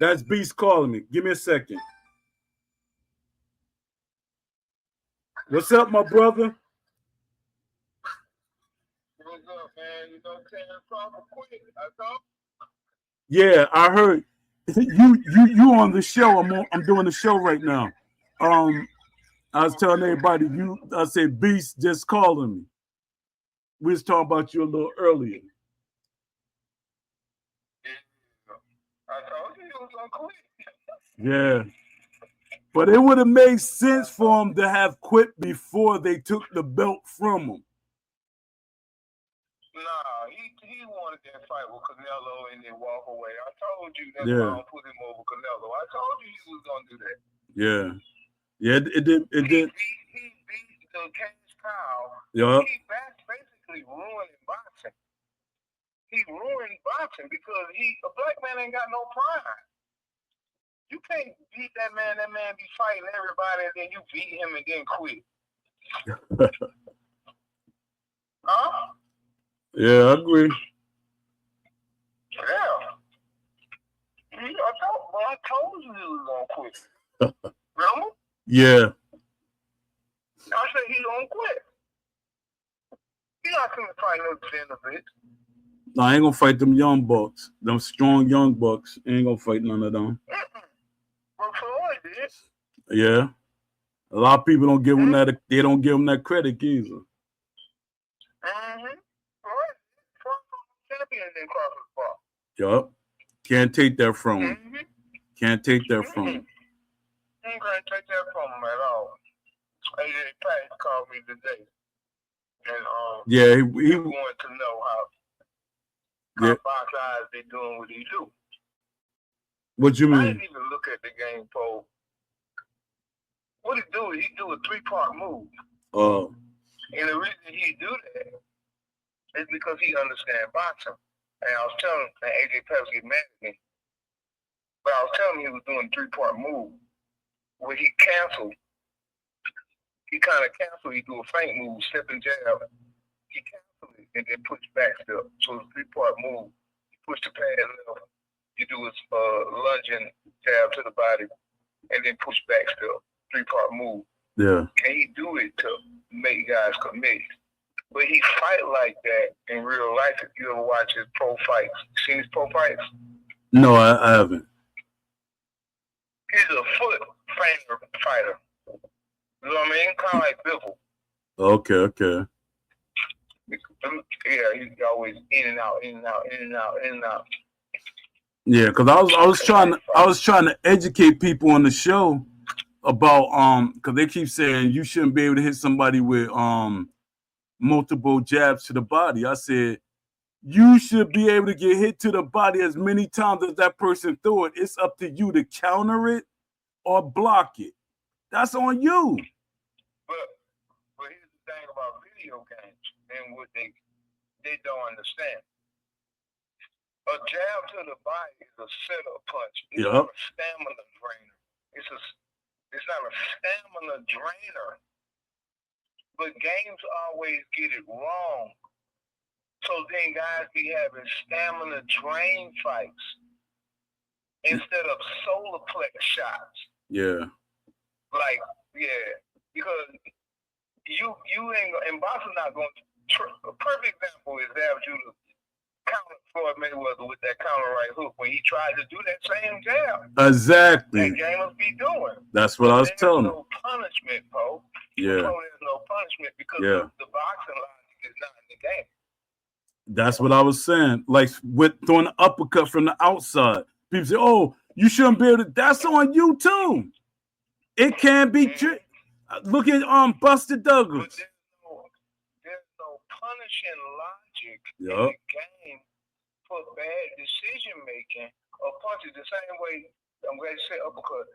That's Beast calling me. Give me a second. What's up, my brother? What's up, man? You know, proper quick. I thought. Yeah, I heard you on the show. I'm doing the show right now. I was telling everybody I said Beast just calling me. We was talking about you a little earlier. I told you was gonna quit. Yeah. But it would have made sense for him to have quit before they took the belt from him. Nah, he wanted that fight with Canelo and then walk away. I told you that's why I put him over Canelo. I told you he was gonna do that. Yeah. Yeah, it did. He beat the Cash Cow. Yeah. He basically ruined boxing. He ruined boxing because a black man ain't got no pride. You can't beat that man. That man be fighting everybody, and then you beat him and then quit. Huh? Yeah, I agree. Yeah. I told you he was gonna quit. Remember? Yeah. I said he gonna quit. He not gonna fight no benefits. No, I ain't gonna fight them young bucks. Them strong young bucks. Ain't gonna fight none of them. Well, Floyd did. Yeah. A lot of people don't give him that. They don't give him that credit either. Floyd champion in Crawford's ball. Yup. Can't take that from him. Can't take that from him. You can't take that from him at all. AJ Pat called me today, and yeah, he wanted to know how box eyes they doing what he do. What you mean? I didn't even look at the game poll. What he do is he do a 3-part move. And the reason he do that is because he understands boxing. And I was telling him, and AJ Pat was getting mad at me, but I was telling him he was doing a 3-part move where he canceled. He kind of canceled. He do a feint move, step and jab. He canceled it and then push back step. So it's a 3-part move. You push the pad left. You do a lunging jab to the body and then push back step. 3-part move. Yeah. And he do it to make guys commit. But he fight like that in real life. If you ever watch his pro fights, seen his pro fights? No, I haven't. He's a foot fighter. You know what I mean? Kind of like Biffle. Okay. Yeah, he's always in and out, in and out, in and out, in and out. Yeah, because I was trying to educate people on the show about because they keep saying you shouldn't be able to hit somebody with multiple jabs to the body. I said you should be able to get hit to the body as many times as that person threw it. It's up to you to counter it or block it. That's on you. But here's the thing about video games and what they don't understand. A jab to the body is a setup punch. It's not a stamina drainer. It's not a stamina drainer. But games always get it wrong. So then guys be having stamina drain fights instead of solar plex shots. Yeah. Because you ain't, and boxing not going to, a perfect example is that Judah counter Floyd Mayweather with that counter right hook when he tried to do that same jab. Exactly. That game must be doing. That's what I was telling him. There's no punishment, Poe. Yeah. There's no punishment because the boxing logic is not in the game. That's what I was saying. Like with throwing an uppercut from the outside. People say, oh, you shouldn't be able to. That's on you too. It can be. Look at Buster Douglas. There's no punishing logic in the game for bad decision making or punches. The same way, I'm glad you said uppercut.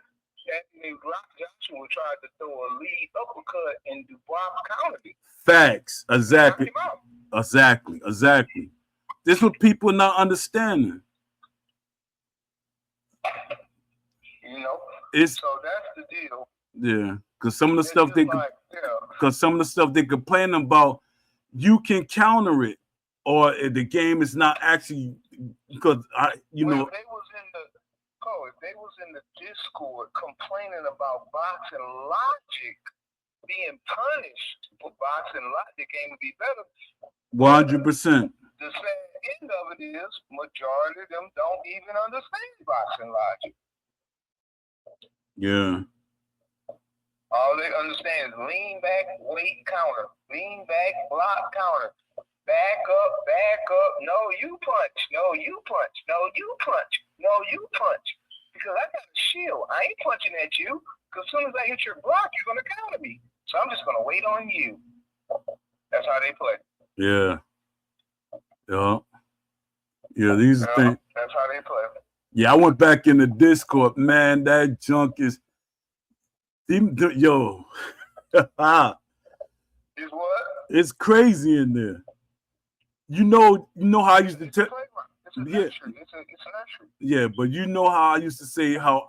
Anthony Joshua tried to throw a lead uppercut and Dubois countered it. Facts. Exactly. This is what people are not understanding. You know? So that's the deal. Yeah. Because some of the stuff they complain about, you can counter it, or the game is not actually because if they was in Discord complaining about boxing logic being punished for boxing logic, the game would be better. 100%. The sad end of it is majority of them don't even understand boxing logic. Yeah. All they understand is lean back, weight counter. Lean back, block counter. Back up, no, you punch. No, you punch. No, you punch. No, you punch. Because I got a shield. I ain't punching at you. Because as soon as I hit your block, you're going to counter me. So I'm just going to wait on you. That's how they play. Yeah. Yeah. Yeah, these are things. That's how they play. Yeah, I went back in the Discord. Man, that junk is... Yo. Is what? It's crazy in there. You know how I used to tell... Yeah. It's an entry. Yeah, but you know how I used to say how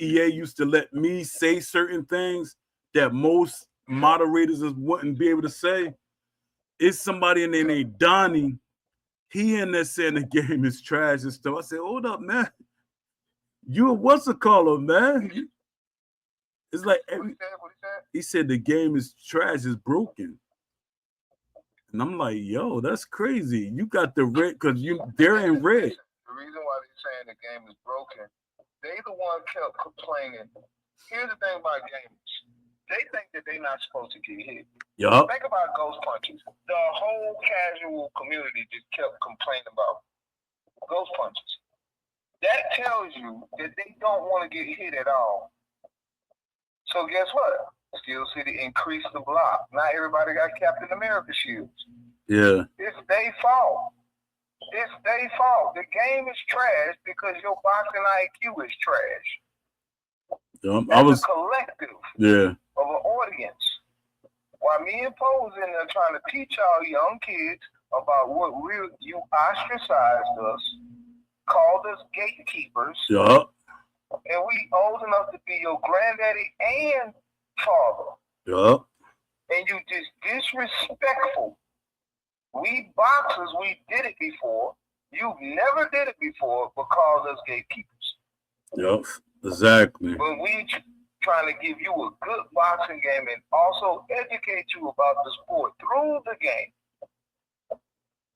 EA used to let me say certain things that most moderators wouldn't be able to say. It's somebody in there named Donnie. He in there saying the game is trash and stuff. I said, hold up, man. You what's the caller, man? It's like he said the game is trash, is broken. And I'm like, yo, that's crazy. You got the red because they're in red. The reason why they're saying the game is broken, they the one kept complaining. Here's the thing about gamers. They think that they're not supposed to get hit. Yup. Think about ghost punches. The whole casual community just kept complaining about ghost punches. That tells you that they don't want to get hit at all. So guess what? Steel City increased the block. Not everybody got Captain America shields. Yeah. It's their fault. It's their fault. The game is trash because your boxing IQ is trash. As a collective of an audience. While me and Poe was in there trying to teach our young kids about what you ostracized us, called us gatekeepers. Yup. And we old enough to be your granddaddy and father. Yup. And you just disrespectful. We boxers, we did it before. You never did it before, but called us gatekeepers. Yup. Exactly. But we trying to give you a good boxing game and also educate you about the sport through the game.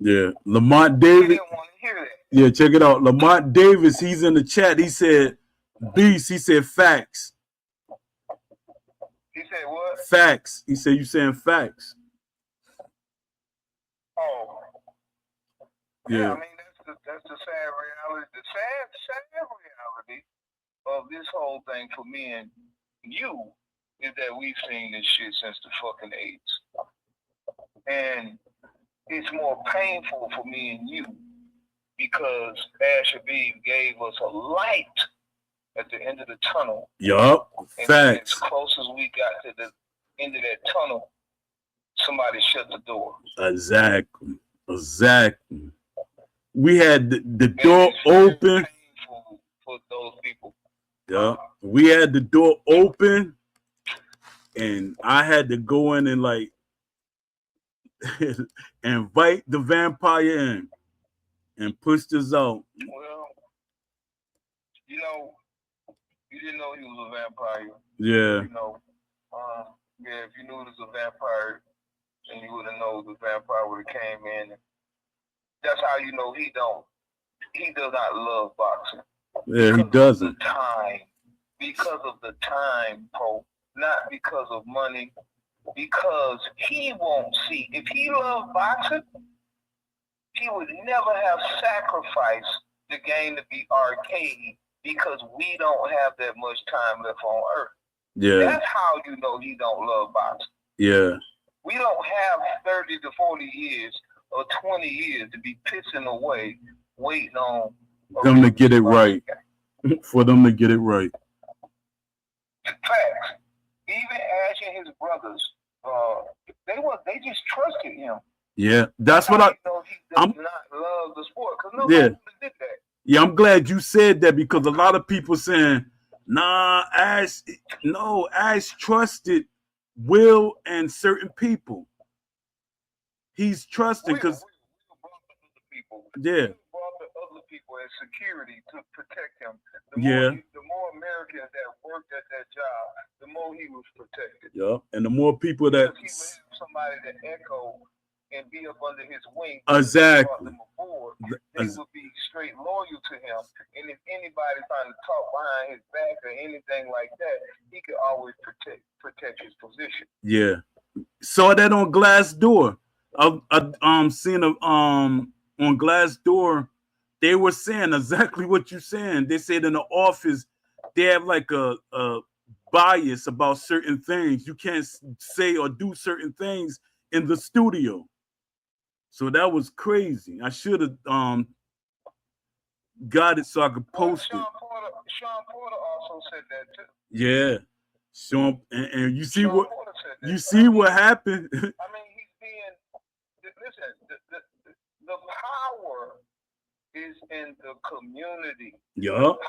Yeah. Lamont Davis. Didn't want to hear that. Yeah, check it out. Lamont Davis, he's in the chat. He said, Beas, he said facts. He said what? Facts. He said you saying facts. Oh. Yeah. I mean, that's the sad reality. The sad reality of this whole thing for me and you is that we've seen this shit since the fucking 80s. And it's more painful for me and you because Asher B gave us a light at the end of the tunnel. Yup. Facts. As close as we got to the end of that tunnel, somebody shut the door. Exactly. We had the door open. Painful for those people. Yeah. We had the door open and I had to go in and like invite the vampire in and push this out. Well, you didn't know he was a vampire. Yeah. If you knew he was a vampire, then you would have known the vampire would have came in. That's how you know he does not love boxing. Yeah, he doesn't. Because of the time, Pope. Not because of money. Because he won't see. If he loved boxing, he would never have sacrificed the game to be arcade because we don't have that much time left on earth. Yeah. That's how you know he don't love boxing. Yeah. We don't have 30 to 40 years or 20 years to be pissing away waiting on them to get it right. For them to get it right. Facts. Even Ash and his brothers, they just trusted him. Yeah, that's what he does not love the sport because nobody did that. Yeah, I'm glad you said that because a lot of people saying, nah, Ash trusted Will and certain people. He's trusting because yeah. Yeah. people as security to protect him. The more Americans that worked at that job, the more he was protected. Yeah, and the more people that he would have somebody to echo and be up under his wing. Exactly. Them aboard, they would be straight loyal to him. And if anybody trying to talk behind his back or anything like that, he could always protect his position. Yeah. Saw that on Glassdoor. I seen on Glassdoor, they were saying exactly what you're saying. They said in the office they have like a bias about certain things. You can't say or do certain things in the studio. So that was crazy. I should have got it so I could post it. Sean Porter also said that too. Yeah. Sean, and you see what happened. I mean, he's being, listen, the power is in the community. Yup.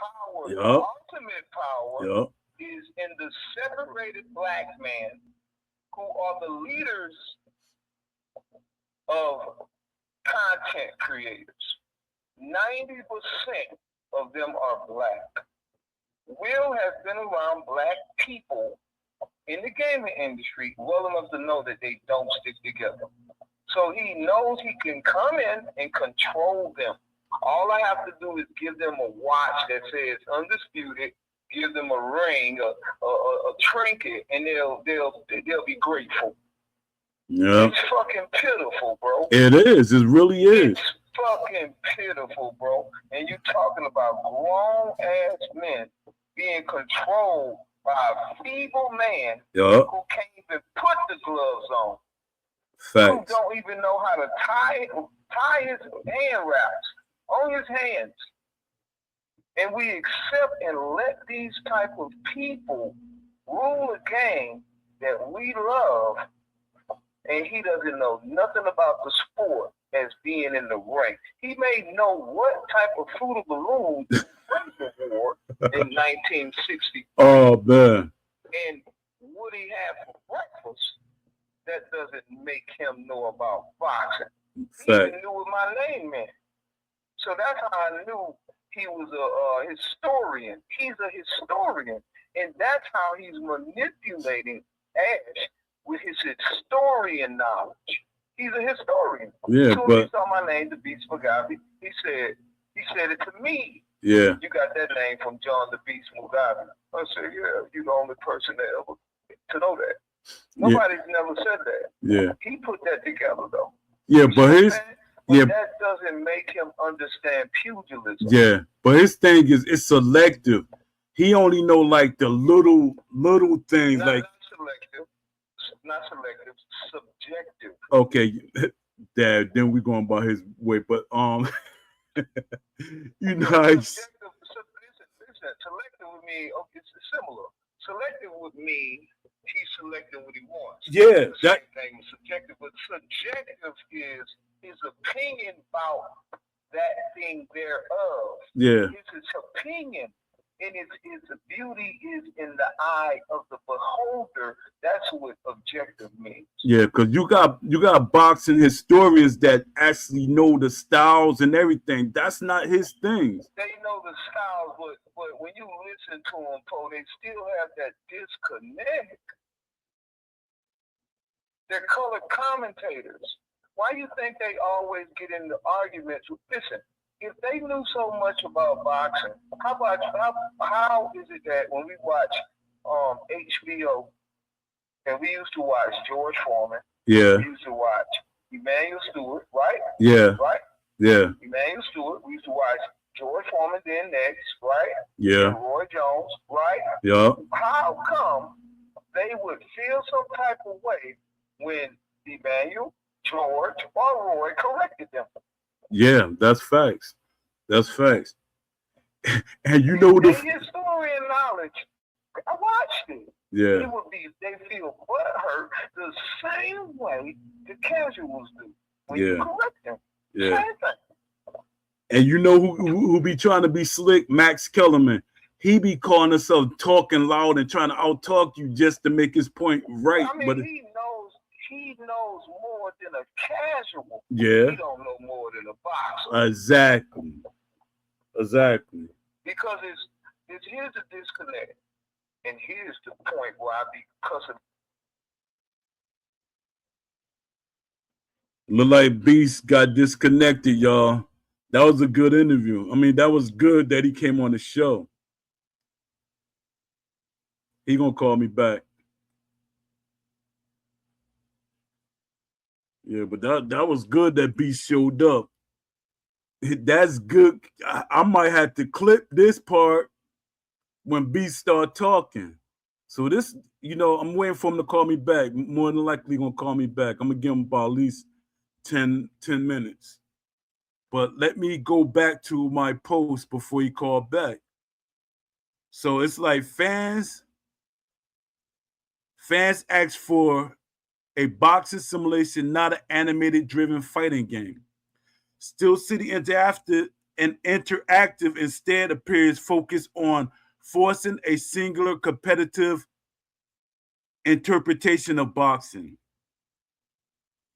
The ultimate power is in the separated black man who are the leaders of content creators. 90% of them are black. Will has been around black people in the gaming industry well enough to know that they don't stick together. So he knows he can come in and control them. All I have to do is give them a watch that says undisputed, give them a ring, a trinket, and they'll be grateful. Yeah. It's fucking pitiful, bro. It is. It really is. It's fucking pitiful, bro. And you talking about grown ass men being controlled by a feeble man who can't even put the gloves on. Facts. Who don't even know how to tie his hand wraps on his hands. And we accept and let these type of people rule a game that we love, and he doesn't know nothing about the sport as being in the ring. He may know what type of Fruit of the Loom Fraser wore in 1960. Oh, man. And what he had for breakfast, that doesn't make him know about boxing. He even knew what my name meant. So that's how I knew he was a historian. He's a historian. And that's how he's manipulating Ash with his historian knowledge. He's a historian. Yeah, so but he saw my name, the Beast Mugabe. He said it to me. Yeah. You got that name from John the Beast Mugabe. I said, yeah, you're the only person that ever to know that. Nobody's never said that. Yeah. He put that together though. Yeah, but that doesn't make him understand pugilism. Yeah, but his thing is it's selective. He only know like the little things. Not selective, subjective. Okay, Dad. Then we going by his way, but you know, listen. Selective with me, it's similar. Selective with me, he's selecting what he wants. Yeah, that thing is subjective, but subjective is his opinion about that thing thereof. Yeah, it's his opinion. And his beauty is in the eye of the beholder. That's what objective means. Yeah, because you got boxing historians that actually know the styles and everything. That's not his thing. They know the styles, but when you listen to them, they still have that disconnect. They're colored commentators. Why do you think they always get into arguments? Listen. If they knew so much about boxing, how is it that when we watch HBO and we used to watch George Foreman, we used to watch Emmanuel Stewart, right? Yeah. Right? Yeah. Emmanuel Stewart, we used to watch George Foreman then next, right? Yeah. And Roy Jones, right? Yeah. How come they would feel some type of way when Emmanuel, George, or Roy corrected them? Yeah, that's facts. That's facts. And you know the historian knowledge. I watched it. Yeah. They feel butthurt the same way the casuals do when you correct them. Yeah. Same thing. And you know who be trying to be slick? Max Kellerman. He be calling himself talking loud and trying to out-talk you just to make his point right. I mean, but he knows more than a casual. Yeah. He don't know more than a boxer. Exactly. Exactly. Because here's the disconnect, and here's the point where I be cussing. Look like Beast got disconnected, y'all. That was a good interview. I mean, that was good that he came on the show. He gonna call me back. Yeah, but that was good that Beast showed up. That's good. I might have to clip this part when Beast start talking. So this, I'm waiting for him to call me back. More than likely gonna call me back. I'm gonna give him about at least 10 minutes. But let me go back to my post before he called back. So it's like fans ask for a boxing simulation, not an animated driven fighting game. Steel City Interactive instead appears focused on forcing a singular competitive interpretation of boxing.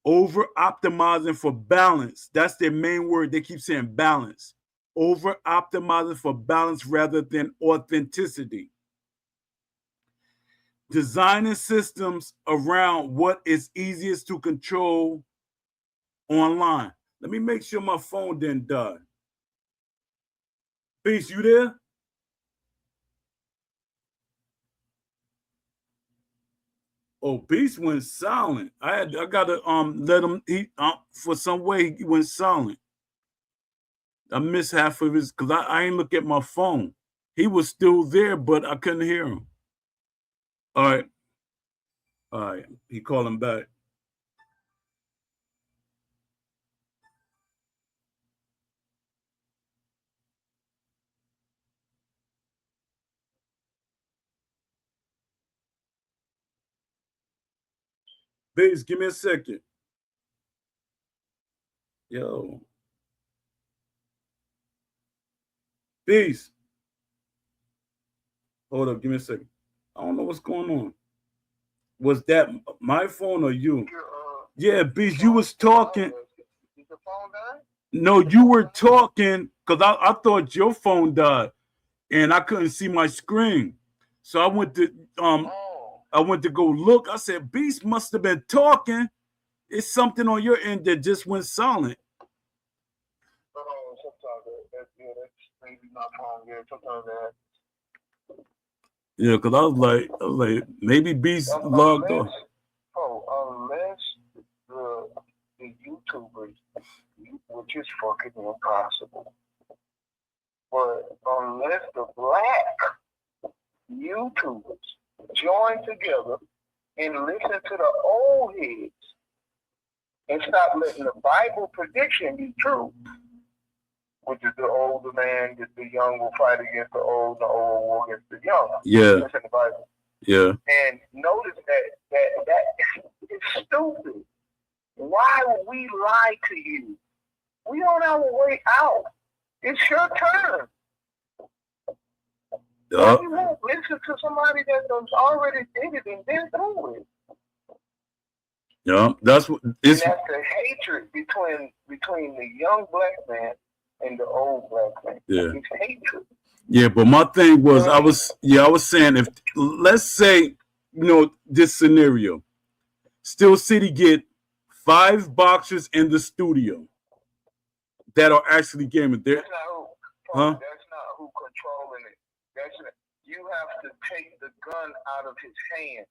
Over optimizing for balance. That's their main word. They keep saying balance. Over optimizing for balance rather than authenticity. Designing systems around what is easiest to control online. Let me make sure my phone didn't die. Beast, you there? Oh, Beast went silent. I gotta let him for some way he went silent. I missed half of his because I ain't look at my phone. He was still there, but I couldn't hear him. All right. He called him back. Beast, give me a second. Yo. Beast. Hold up, give me a second. I don't know what's going on. Was that my phone or you? Yeah, Beast, you was talking. Did the phone die? No, you were talking because I thought your phone died and I couldn't see my screen. So I went to go look. I said, Beast must have been talking. It's something on your end that just went silent. Oh, sometimes that's maybe my phone. Yeah, sometimes that. Yeah, because I was like, maybe Beast logged off. Unless the YouTubers, which is fucking impossible, but unless the black YouTubers join together and listen to the old heads and stop letting the Bible prediction be true, which is the older man, the young will fight against the old will war against the young. Yeah. That's in the Bible. Yeah. And notice that is stupid. Why would we lie to you? We on our way out. It's your turn. Why you won't listen to somebody that's already did it and been through it? Yeah, that's the hatred between the young black man and the old black man. Yeah. It's hatred. Yeah, but my thing was I was saying if let's say, this scenario, Steel City get 5 boxers in the studio that are actually gaming. That's not who controlling it. You have to take the gun out of his hand.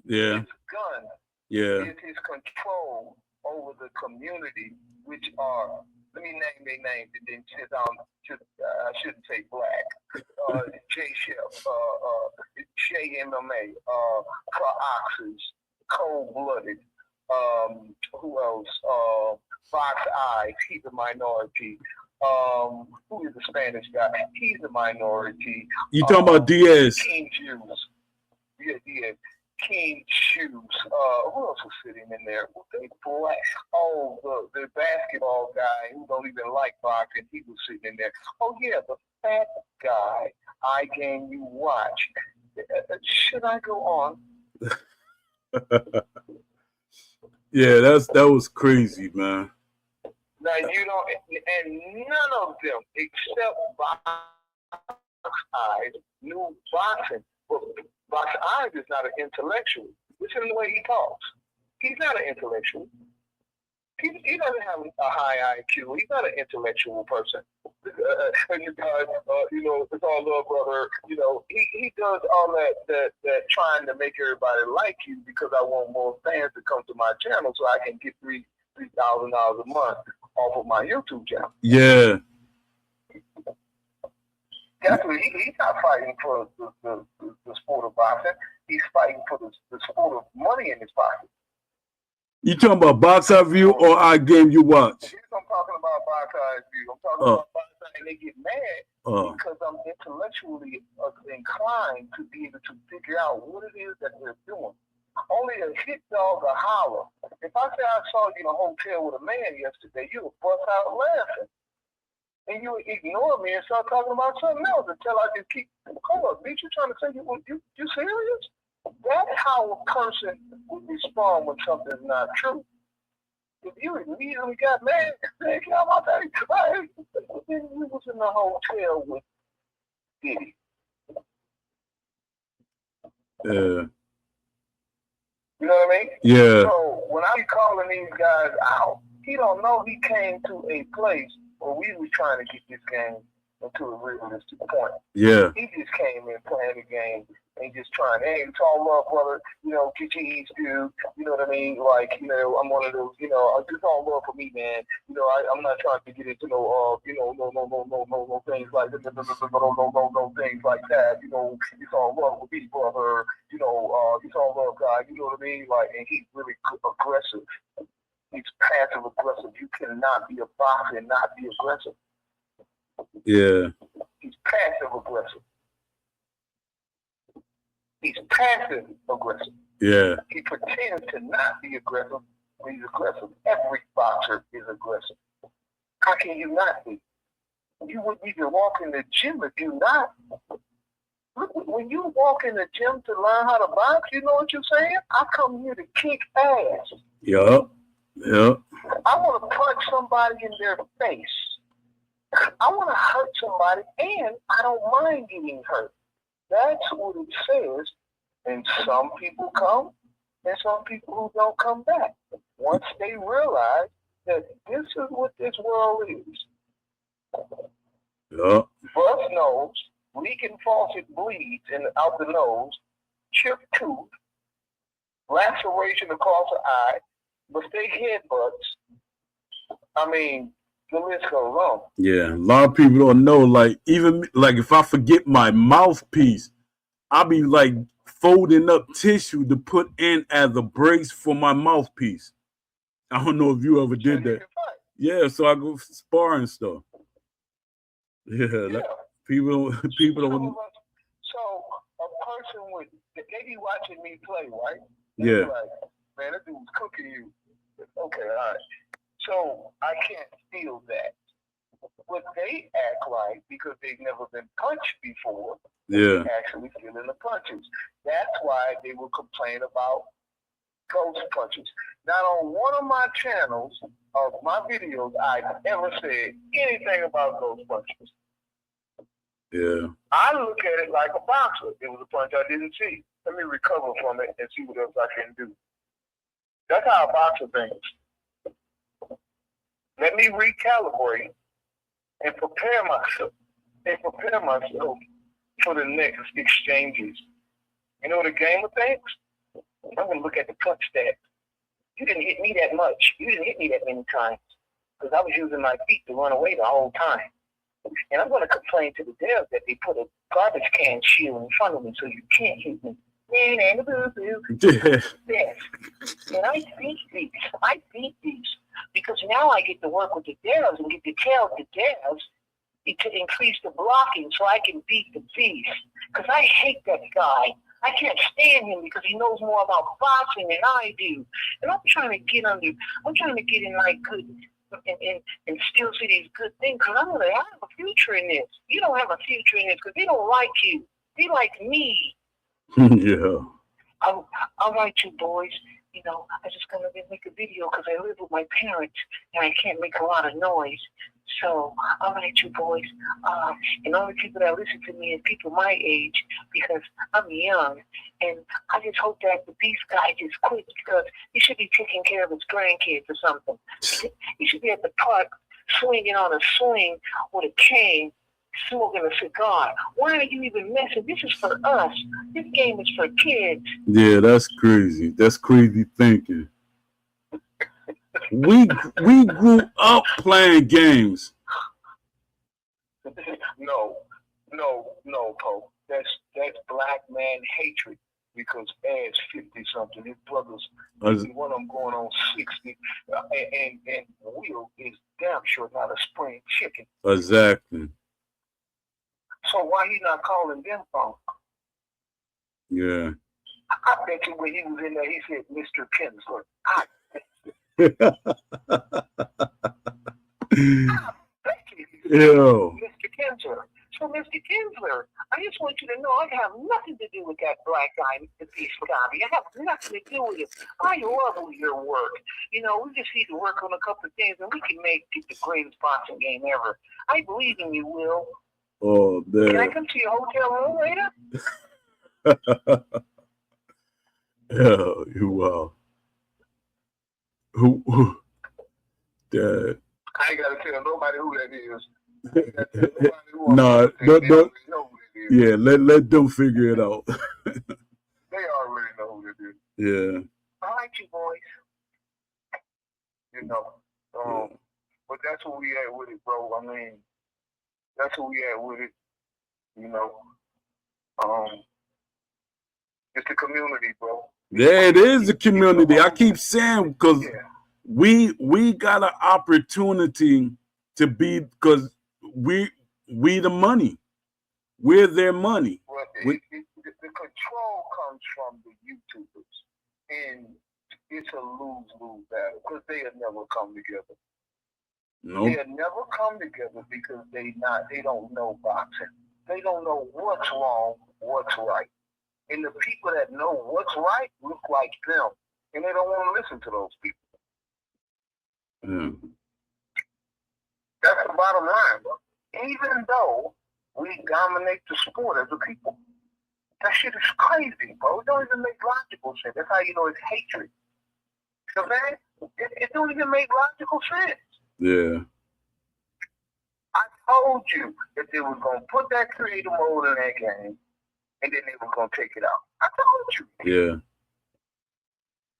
Yeah. His gun is his control over the community, which are, let me name their names, and then I shouldn't say black. Jay Chef, Shay MMA, Oxes, Cold Blooded, who else? Fox Eyes, he's a minority. Who is the Spanish guy? He's a minority. You talking about Diaz? King Jews. Yeah, Diaz. King Shoes. Who else was sitting in there? They black. Oh, the basketball guy who don't even like boxing, he was sitting in there. Oh yeah, the fat guy. I Game You Watch. Should I go on? Yeah, that was crazy, man. Now you don't, and none of them except Box Eyes knew boxing. But Box Eyes is not an intellectual. Listen to the way he talks. He's not an intellectual. He doesn't have a high IQ. He's not an intellectual person. And you guys, it's all love, brother. He does all that trying to make everybody like you because I want more fans to come to my channel so I can get $3,000 a month off of my YouTube channel. Yeah. Definitely, he's not fighting for the sport of boxing. He's fighting for the sport of money in his pocket. You talking about Box Eye View or our game you watch? Yes, I'm talking about Box Eye View. I'm talking about Box Eye, and they get mad because I'm intellectually inclined to be able to figure out what it is that they're doing. Only a hit dog or holler. If I say I saw you in a hotel with a man yesterday, you would bust out laughing. And you would ignore me and start talking about something else until I just keep, hold up, bitch, you trying to say you serious? That's how a person would respond when something's not true. If you immediately got mad, man, get out my face. Then you was in the hotel with Diddy. Yeah. You know what I mean? Yeah. So when I be calling these guys out, he don't know he came to a place where we was trying to get this game into a realistic point. Yeah. He just came in playing the game and just trying, hey, it's all love, brother, get your eats due, you know what I mean? Like, I'm one of those, it's all love for me, man. I'm not trying to get into no things like this, no things like that. It's all love for me, brother. It's all love, guy. You know what I mean? Like, and he's really aggressive. He's passive aggressive. You cannot be a boxer and not be aggressive. Yeah. He's passive aggressive. He's passive aggressive. Yeah. He pretends to not be aggressive, but he's aggressive. Every boxer is aggressive. How can you not be? You wouldn't even walk in the gym if you're not. Look, when you walk in the gym to learn how to box, you know what you're saying? I come here to kick ass. Yup. Yep. I want to punch somebody in their face. I want to hurt somebody, and I don't mind getting hurt. That's what it says. And some people come, and some people who don't come back. Once they realize that this is what this world is. Yep. Bust nose, leaking faucet bleeds out the nose, chipped tooth, laceration across the eye, mistake headbutts. I mean, the list goes on. Yeah, a lot of people don't know. Like, even like if I forget my mouthpiece, I'll be like folding up tissue to put in as a brace for my mouthpiece. I don't know if you ever did that. Yeah, so I go spar and stuff. Yeah, like, people don't. So a person would, they be watching me play, right? Yeah. Like, man, that dude's cooking you. Okay, all right. So I can't steal that. But they act like, because they've never been punched before, they're actually feeling the punches. That's why they will complain about ghost punches. Not on one of my channels of my videos, I've ever said anything about ghost punches. Yeah. I look at it like a boxer. It was a punch I didn't see. Let me recover from it and see what else I can do. That's how a boxer thinks. Let me recalibrate and prepare myself for the next exchanges. You know what a gamer thinks? I'm going to look at the punch stats. You didn't hit me that much. You didn't hit me that many times because I was using my feet to run away the whole time. And I'm going to complain to the devs that they put a garbage can shield in front of me so you can't hit me. Yes. And I beat these because now I get to work with the devs and get to tell the devs to increase the blocking so I can beat the beast. Because I hate that guy. I can't stand him because he knows more about boxing than I do. And I'm trying to get in like good and still see these good things because I have a future in this. You don't have a future in this because they don't like you. They like me. Yeah. All right, you boys. you know, I just gonna make a video because I live with my parents and I can't make a lot of noise. So all right, you boys, and only people that listen to me is people my age because I'm young, and I just hope that the Beast guy just quit because he should be taking care of his grandkids or something. He should be at the park swinging on a swing with a cane, smoking a cigar. Why are you even messing? This is for us. This game is for kids. Yeah, that's crazy. That's crazy thinking. We grew up playing games. No, Pope. That's black man hatred because Ed's 50-something. His brothers, one of them going on 60, and Will is damn sure not a spring chicken. Exactly. So why he not calling them phone? Yeah. I bet you when he was in there, he said, Mr. Kinsler. Ew. Mr. Kinsler. So, Mr. Kinsler, I just want you to know I have nothing to do with that black guy, Mr. Beast Scotty. I have nothing to do with it. I love your work. You know, we just need to work on a couple of things, and we can make it the greatest boxing game ever. I believe in you, Will. Oh, man. Can I come to your hotel room later? Yeah, you wow. Who? Dad. I ain't gotta tell nobody who that is. No, don't. Yeah, let them figure it out. They already know who it is. Yeah. I like you boys. You know. But that's what we at with it, bro. I mean, that's what we at with it. You know. It's the community, bro. Yeah, it is the community. I keep saying because we got an opportunity to be because we the money. We're their money. Well, the control comes from the YouTubers, and it's a lose-lose battle because they'll never come together. Nope. They'll never come together because they don't know boxing. They don't know what's wrong, what's right. And the people that know what's right look like them, and they don't want to listen to those people. That's the bottom line, bro. Even though we dominate the sport as a people, that shit is crazy, bro. It don't even make logical sense. That's how you know it's hatred. So, man, it don't even make logical sense. Yeah. I told you that they were going to put that creative mode in that game, and then they were going to take it out. I told you. Yeah.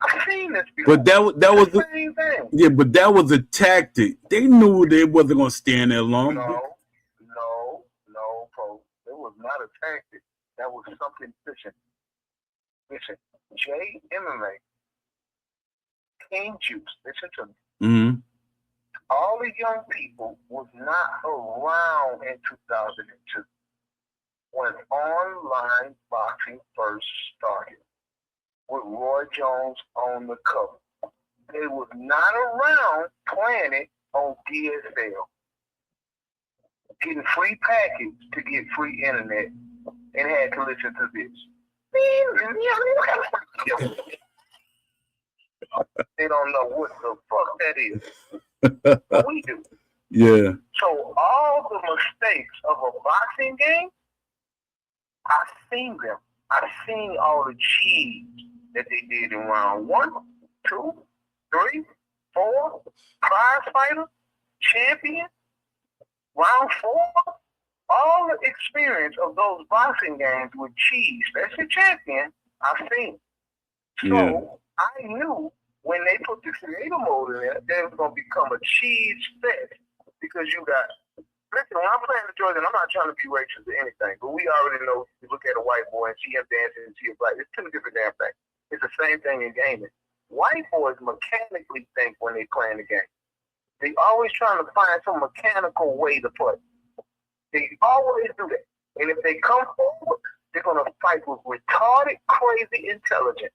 I've seen this before. But that was the same thing. Yeah, but that was a tactic. They knew they wasn't going to stand there long. No, folks. It was not a tactic. That was something efficient. Listen, MMA, King Juice, listen to me. Mm-hmm. All the young people was not around in 2002 when online boxing first started with Roy Jones on the cover. They was not around playing it on DSL, getting free packets to get free internet, and had to listen to this. They don't know what the fuck that is. But we do. Yeah. So all the mistakes of a boxing game, I've seen them. I've seen all the cheese that they did in round 1, 2, 3, 4, prize fighter, champion, round 4. All the experience of those boxing games with cheese, that's the champion, I've seen. So I knew when they put the creator mode in there, they was going to become a cheese fest because you got. Listen, when I'm playing the Jordan, I'm not trying to be racist or anything, but we already know you look at a white boy and see him dancing and see a black. It's two different damn things. It's the same thing in gaming. White boys mechanically think when they playing the game. They always trying to find some mechanical way to play. They always do that. And if they come forward, they're going to fight with retarded, crazy intelligence.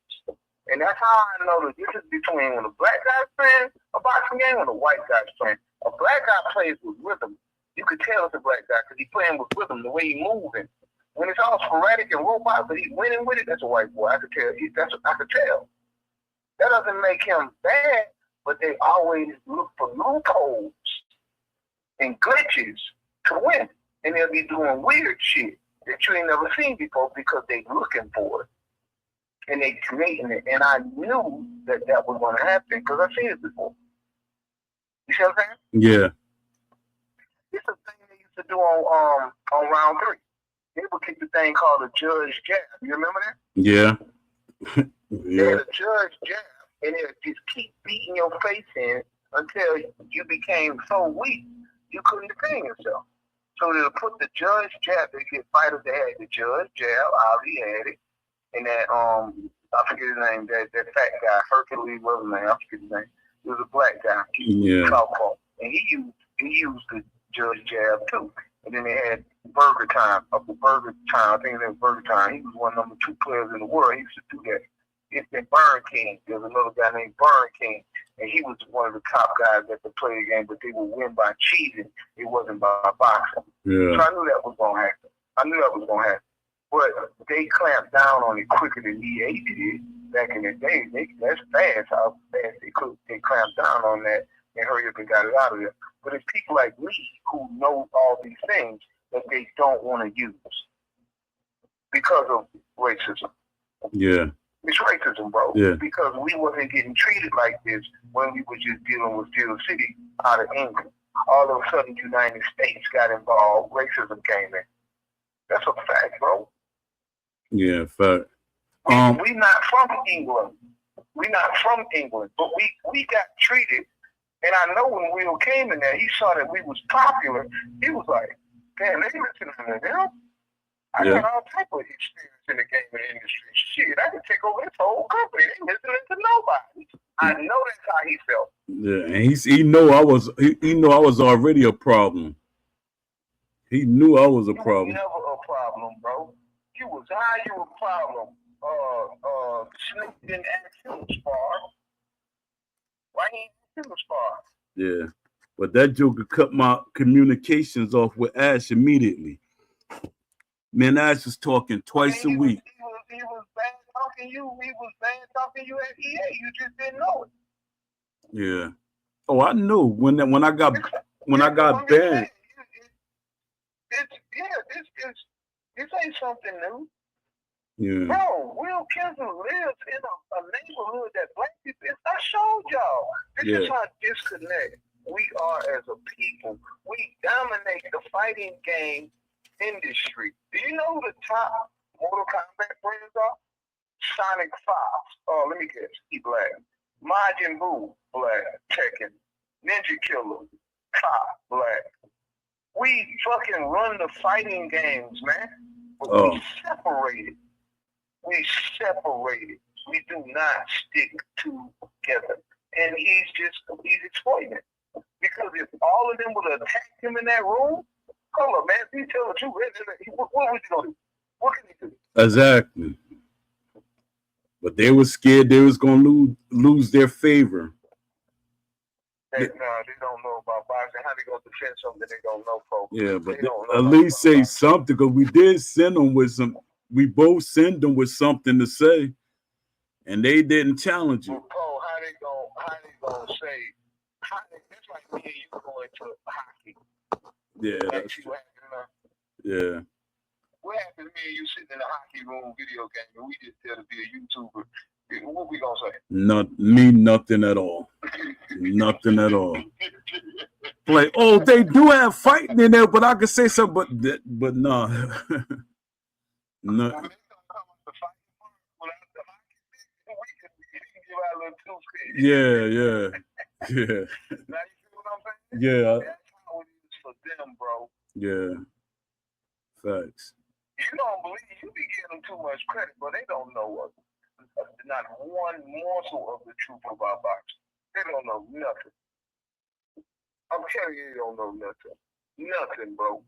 And that's how I know the difference between when a black guy's playing a boxing game and a white guy's playing. A black guy plays with rhythm. You could tell it's a black guy because he's playing with rhythm, the way he's moving. When it's all sporadic and robot, but he's winning with it, that's a white boy. I could tell. I could tell. That doesn't make him bad, but they always look for loopholes and glitches to win. And they'll be doing weird shit that you ain't never seen before because they looking for it. And they creating it. And I knew that was going to happen because I've seen it before. You see what I'm saying? Yeah. It's a thing they used to do on round 3. They would keep the thing called a judge jab. You remember that? Yeah. They had a judge jab, and they would just keep beating your face in until you became so weak you couldn't defend yourself. So they'll put the judge jab. They get fighters that had the judge jab. Ali had it, and that I forget his name. That fat guy, Hercules, was his name? I forget his name. He was a black guy. Yeah. Southpaw, and he used the judge jab too. And then they had Burger Time. I think it was Burger Time. He was one of number 2 players in the world. He used to do that. It's been Burn King. There's another guy named Burn King, and he was one of the top guys that could play the game, but they would win by cheating. It wasn't by boxing. Yeah. So I knew that was going to happen. But they clamped down on it quicker than EA did back in the day. That's fast how fast they clamped down on that and hurry up and got it out of there. But it's people like me who know all these things that they don't want to use because of racism. Yeah. It's racism, bro. Yeah. Because we wasn't getting treated like this when we were just dealing with Steel City out of England. All of a sudden, the United States got involved. Racism came in. That's a fact, bro. Yeah, fact. We not from England. But we got treated. And I know when Will came in there, he saw that we was popular. He was like, damn, they listening to them. I got all type of experience in the gaming industry. Shit, I can take over this whole company. They listening to nobody. I know that's how he felt. Yeah, and he know I was already a problem. He knew I was a problem. You never a problem, bro. You was high, you a problem. Snoop didn't ask him to spar. Why he didn't ask him to spar? Yeah, but that joker cut my communications off with Ash immediately. Man, Ash was talking twice a week. He was bad talking you. He was bad talking you at EA. You just didn't know it. Yeah. Oh, I knew when I got banned. This ain't something new. Yeah. Bro, Will Kinsler lives in a neighborhood that black people. I showed y'all. This is how disconnect we are as a people. We dominate the fighting game industry. Do you know who the top Mortal Kombat brands are? Sonic Fox. Oh, let me guess. He black. Majin Buu, black. Tekken. Ninja Killer. Cop, black. We fucking run the fighting games, man. But we separated. We do not stick together. And he's exploiting it. Because if all of them would have attacked him in that room, hold up, man, if you tell the truth, what was he going to do? What can he do? Exactly. But they were scared they was going to lose their favor. They don't know about boxing. How they going to defend something they don't know, folks? Yeah, but at least say something, because we did send them with some. We both sent them with something to say, and they didn't challenge you. Well, Paul, how they gonna say? That's like me and you going to hockey. Yeah, that's true. Yeah. What happened to me and you sitting in a hockey room video game and we just there to be a YouTuber? What we gonna say? Nothing at all. Nothing at all. Like, oh, they do have fighting in there, but I could say something, but no. No. Yeah. Now you see what I'm saying? Yeah. That's how it is for them, bro. Yeah. Facts. You don't believe you be giving them too much credit, but they don't know not one morsel of the truth about boxing. They don't know nothing. I'm telling you, they don't know nothing. Nothing, bro.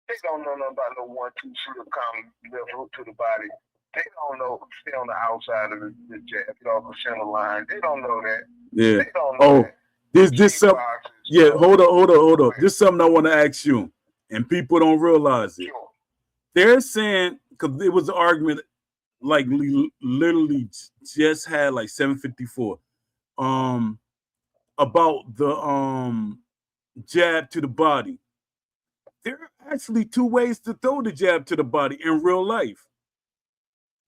They don't know nothing about no 1-2 slip coming left hook to the body. They don't know stay on the outside of the jab, get off the center line. They don't know that. Yeah. They don't know that. This something. Yeah, hold up. This is something I want to ask you, and people don't realize it. Sure. They're saying, because there was an argument like literally just had like 754. About the jab to the body. There are actually two ways to throw the jab to the body in real life.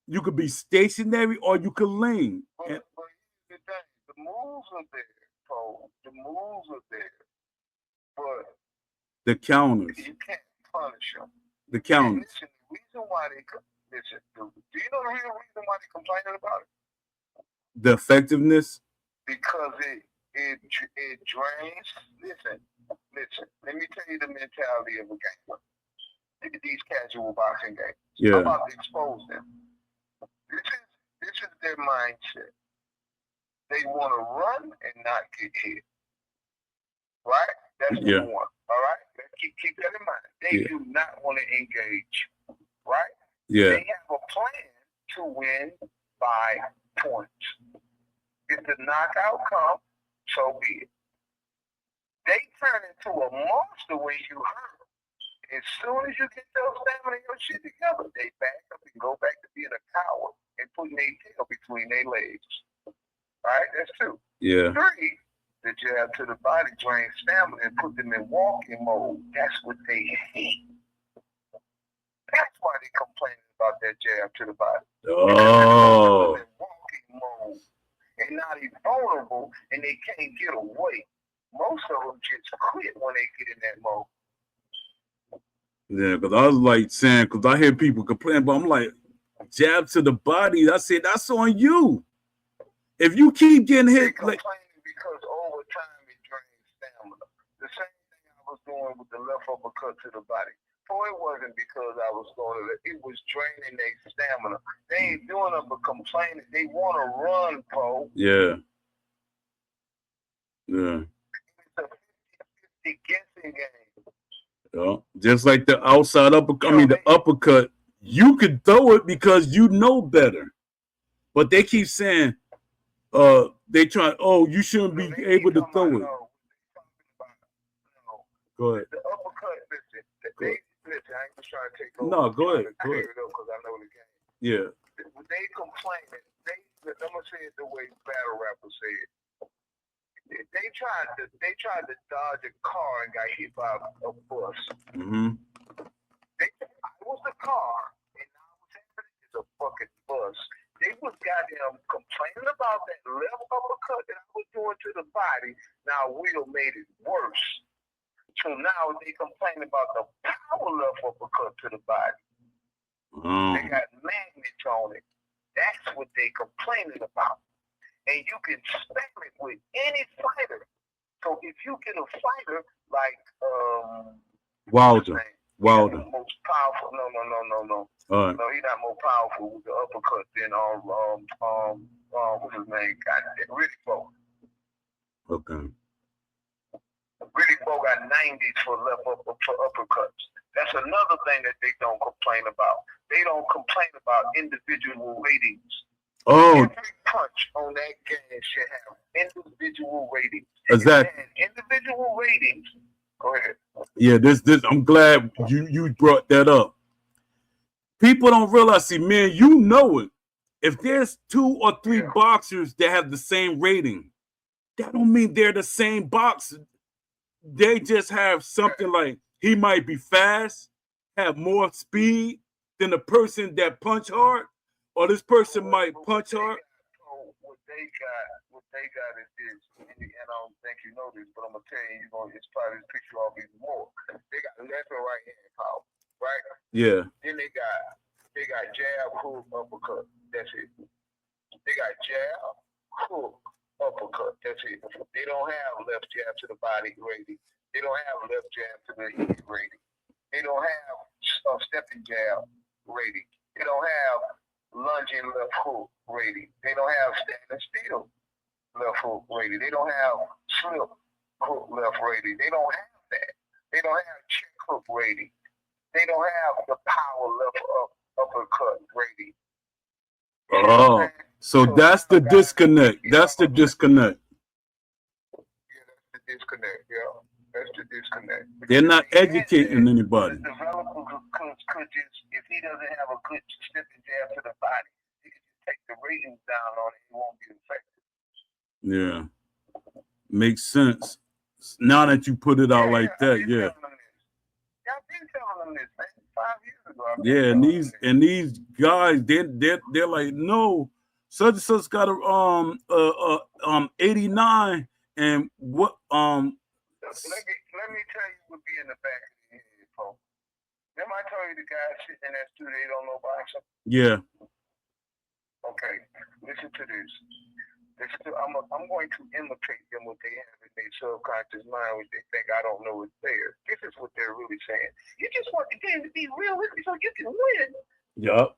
You could be stationary or you could lean. But here's the thing, the moves are there, Cole. The moves are there. But the counters. You can't punish them. The counters. And listen, the reason why they listen, do you know the real reason why they're complaining about it? The effectiveness? Because it drains. Listen. Let me tell you the mentality of a gamer. Look at these casual boxing games. Yeah. I'm about to expose them. This is their mindset. They want to run and not get hit. Right? That's number one. All right? Keep that in mind. They do not want to engage. Right? Yeah. They have a plan to win by points. If the knockout comes, so be it. They turn into a monster when you hurt. As soon as you get those stamina and your shit together, they back up and go back to being a coward and putting their tail between their legs. Right? That's two. Yeah. Three, the jab to the body drains stamina and put them in walking mode. That's what they hate. That's why they complaining about that jab to the body. Oh. In walking mode and not even vulnerable, and they can't get away. Most of them just quit when they get in that mode. Yeah, because I was like saying, because I hear people complain, but I'm like, jab to the body. I said, that's on you. If you keep getting hit, they complaining because over time it drains stamina. The same thing I was doing with the left uppercut to the body. So it wasn't because I was going to, it was draining their stamina. They ain't doing it but complaining. They want to run, Poe. Yeah. Yeah. It's a 50-50 guessing game. Yeah. Just like the outside uppercut, the uppercut, you could throw it because you know better. But they keep saying, they try, you shouldn't be able to throw it. Go ahead. The uppercut, listen, listen, I ain't just trying to take over. No, go ahead. Go ahead. Because I know the game. Yeah. They complaining. I'm gonna say it the way battle rappers say it. They tried to dodge a car and got hit by a bus. Mm-hmm. I was the car, and now what's happening is a fucking bus. They was goddamn complaining about that left uppercut that I was doing to the body. Now Will made it worse. So now they complaining about the power left uppercut to the body. They got magnets on it. That's what they complaining about. And you can spam it with any fighter. So if you get a fighter like Wilder. Most powerful. No. All right. No, he's not more powerful with the uppercut than what's his name? Riddick Bowe. Okay. Riddick Bowe got 90s for uppercuts. That's another thing that they don't complain about. They don't complain about individual ratings. Oh. Every punch on that game should have individual ratings. Exactly. Individual ratings. Go ahead. Yeah, this. I'm glad you brought that up. People don't realize, see, man, you know it. If there's 2 or 3 boxers that have the same rating, that don't mean they're the same boxer. They just have something like he might be fast, have more speed than the person that punch hard, or this person might punch hard. What they got is this, and I don't think you know this, but I'm gonna tell you, it's probably piss you off even more. They got left and right hand power, right? Yeah. Then they got jab, hook, uppercut. That's it. They got jab, hook, uppercut. That's it. They don't have left jab to the body rating. They don't have left jab to the head rating. They don't have stepping jab rating. They don't have lunging left hook rating. They don't have standing still left hook rating. They don't have slip hook left rating. They don't have that. They don't have check hook rating. They don't have the power left uppercut rating. Oh, so that's the disconnect. That's the disconnect. Yeah, that's the disconnect. Yeah, that's the disconnect. They're not educating anybody. The developer could just, if he doesn't have a good stepping jab to the body, ratings down on it, it won't be effective. Yeah, makes sense. Now that you put it out like that, yeah. I've been telling them this, man, 5 years ago. Yeah, and these guys, they're like, no, such and such got a 89, and what Let me tell you what be in the back of the head, folks. Remember I told you the guy sitting in that studio, they don't know boxing? Yeah. Okay, listen to this. I'm going to imitate them what they have in their subconscious mind, which they think I don't know is there. This is what they're really saying. You just want the game to be realistic so you can win. Yup.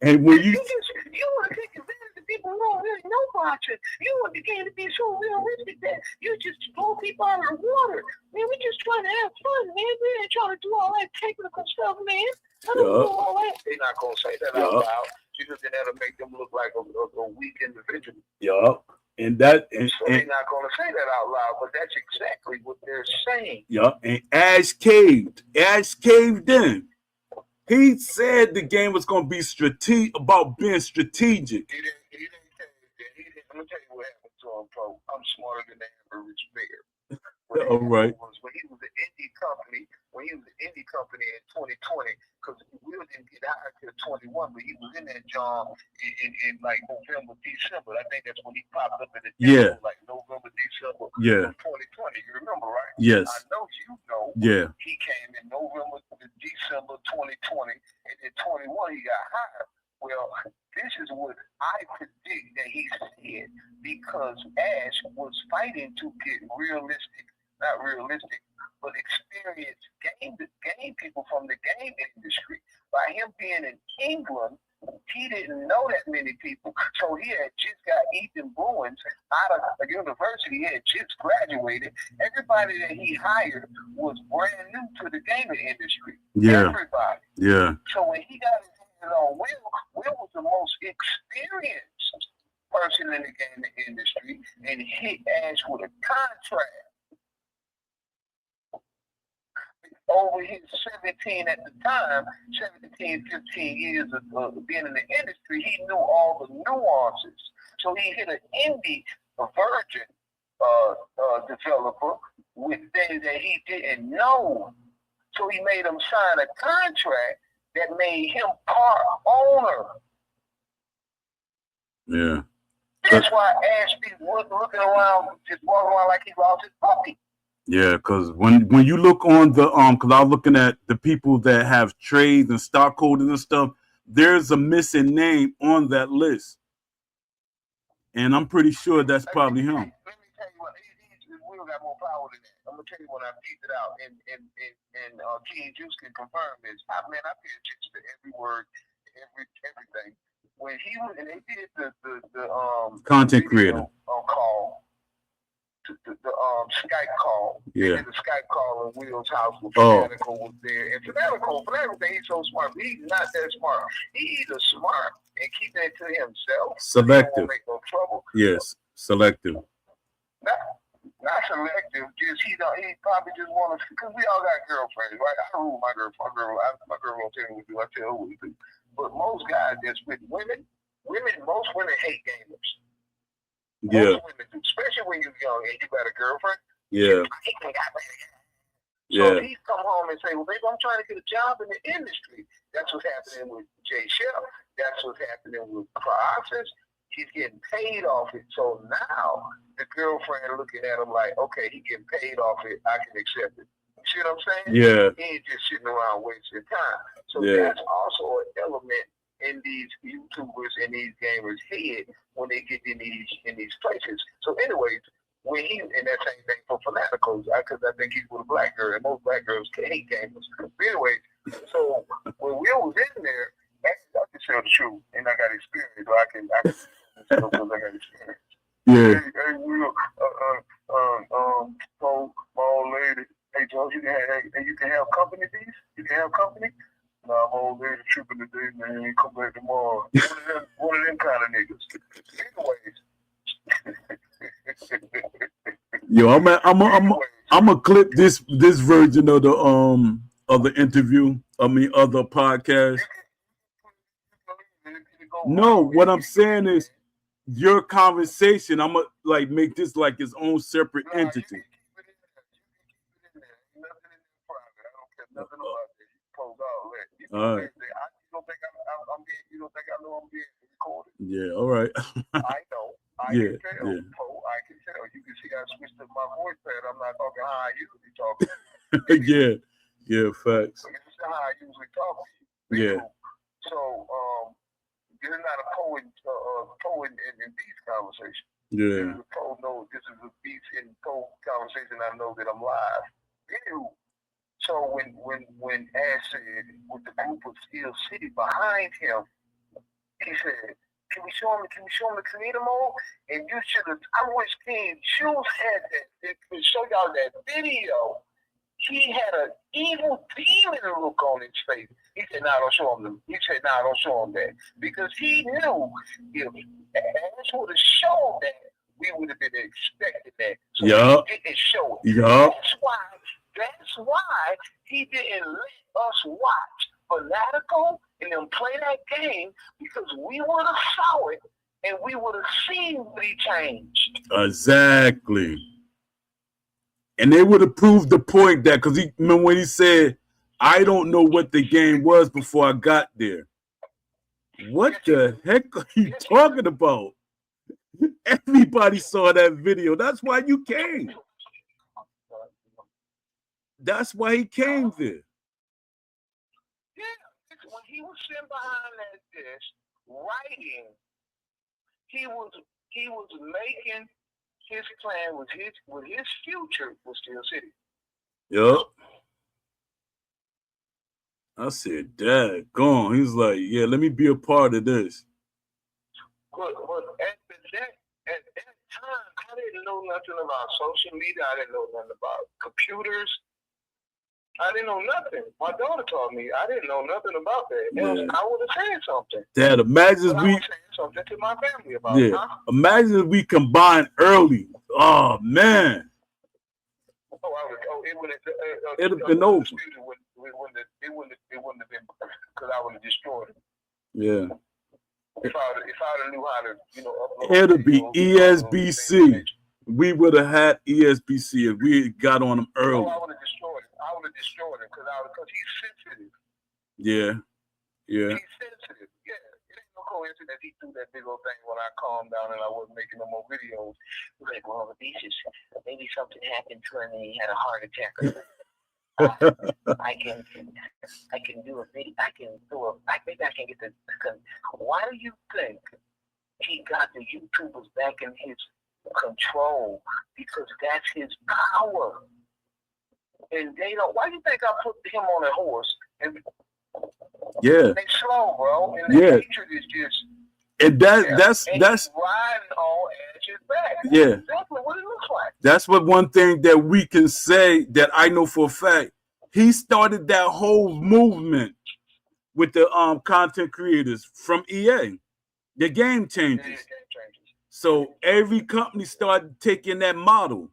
And when you want to take advantage of people who don't really know boxing. You want the game to be so realistic that you just blow people out of the water. Man, we just trying to have fun, man. We ain't trying to do all that technical stuff, man. I don't know all that. They're not going to say that out loud because then that'll make them look like a weak individual. Yup. So they're not going to say that out loud, but that's exactly what they're saying. Yup. And Ash caved. Ash caved in. He said the game was going to be about being strategic. He didn't let me tell you what happened to him, bro. I'm smarter than the average bear. All right. When he was an indie company in 2020, because Will didn't get hired till 21, but he was in that job in like November, December. I think that's when he popped up in the table, like November, December of 2020. You remember, right? Yes. I know you know. Yeah. He came in November to December 2020, and in 21 he got hired. Well, this is what I predict that he said, because Ash was fighting to get not realistic, but experienced game people from the game industry. By him being in England, he didn't know that many people. So he had just got Ethan Bruins out of a university. He had just graduated. Everybody that he hired was brand new to the gaming industry. Yeah. Everybody. Yeah. So when he got his hands on Will was the most experienced person in the gaming industry, and hit Ash with a contract. Over his 17 at the time, 17, 15 years of being in the industry, he knew all the nuances. So he hit an indie, a virgin developer with things that he didn't know. So he made him sign a contract that made him part owner. Yeah. That's why Ash be looking around, just walking around like he lost his puppy. Yeah, because when you look on the because I was looking at the people that have trades and stockholders and stuff, there's a missing name on that list, and I'm pretty sure that's probably him. Let me tell you what, Will got more power than that. I'm gonna tell you when I pieced it out, and King Juice can confirm this. I pay attention to every word, everything. When he was, and they did the content creator call. The Skype call. Yeah. They did the Skype call in Will's house when Fanatical was there. And Fanatical, he's so smart, but he's not that smart. He's either smart and keeping it to himself. Selective. He won't make no trouble. Yes, selective. Not selective, just he probably just want to, because we all got girlfriends, right? I rule my girl. My girl won't tell me what to do. I tell her what to do. But most guys that's with women, most women hate gamers. Yeah. Most women do, especially when you're young and you got a girlfriend. Yeah. So he come home and say, well, baby, I'm trying to get a job in the industry. That's what's happening with Jay Shell. That's what's happening with Process. He's getting paid off it. So now the girlfriend looking at him like, okay, he getting paid off it. I can accept it. You see what I'm saying? Yeah. He ain't just sitting around wasting time. So that's also an element in these YouTubers and these gamers' head when they get in these places. So anyways, when he, and that same thing for Fanaticals, because I think he's with a black girl, and most black girls hate gamers. But anyways, so when Will was in there, actually, I can tell the truth, and I got experience, so I can because I got experience. Yeah. Hey, Will, so my old lady, hey, Joe, you can have company, Beas? You can have company? Nah, my old lady tripping today, man. Come back tomorrow. One of them kind of niggas. Anyways. Yo, I'm gonna clip this version of the interview. Of the podcast. No, what I'm saying is your conversation. I'm gonna like make this like its own separate entity. All right. You don't think I know I'm being recorded? Yeah. All right. I know. I Yeah. can tell. Yeah. I can tell. You can see I switched up my voice pad. I'm not talking how I usually talk. Yeah. Yeah. Facts. So this is how I usually talk. Yeah. So this is not a poet in Beas conversation. Yeah. This is a Beas in poet conversation. I know that I'm live. Anywho, so when Ash said with the group of Steel City behind him, he said, can we show him the creator mode? And you should have, I wish King Juice had that. It could show y'all that video. He had an evil demon look on his face. He said, nah, don't show him. He said, nah, don't show him that. Because he knew if Ash would have shown that, we would have been expecting that. So he didn't show it. That's why he didn't let us watch Fanatical and them play that game, because we would have saw it and we would have seen what he changed. Exactly. And they would have proved the point that, because he remember when he said, I don't know what the game was before I got there. What the heck are you talking about? Everybody saw that video. That's why you came. That's why he came there. Yeah, when he was sitting behind that desk writing, he was making his plan with his future with Steel City. Yep. I said, Dad, go on. He was like, yeah, let me be a part of this. But at that time, I didn't know nothing about social media. I didn't know nothing about computers. I didn't know nothing. My daughter taught me. I didn't know nothing about that. Yeah. I would have said something. Dad, imagine I would say something to my family about it. Yeah. Imagine if we combined early. Oh, man. It'd have been over. It wouldn't have been, because I would have destroyed it. Yeah. If I knew how to, upload. It'd be ESBC. We would have had ESBC if we got on them early. Oh, I would have destroyed it. I would have destroyed it because he's sensitive. Yeah. Yeah. He's sensitive. Yeah. It ain't no coincidence he threw that big old thing when I calmed down and I wasn't making no more videos. He was like, well, the Beas, maybe something happened to him and he had a heart attack. I can do a video. Maybe I can get the. Why do you think he got the YouTubers back in his control? Because that's his power. And they don't. Why do you think I put him on a horse? And yeah. They slow, bro. And the hatred is just. And that's riding on Ash's back. That's exactly what it looks like. That's one thing that we can say that I know for a fact. He started that whole movement with the content creators from EA, the game changers. So every company started taking that model.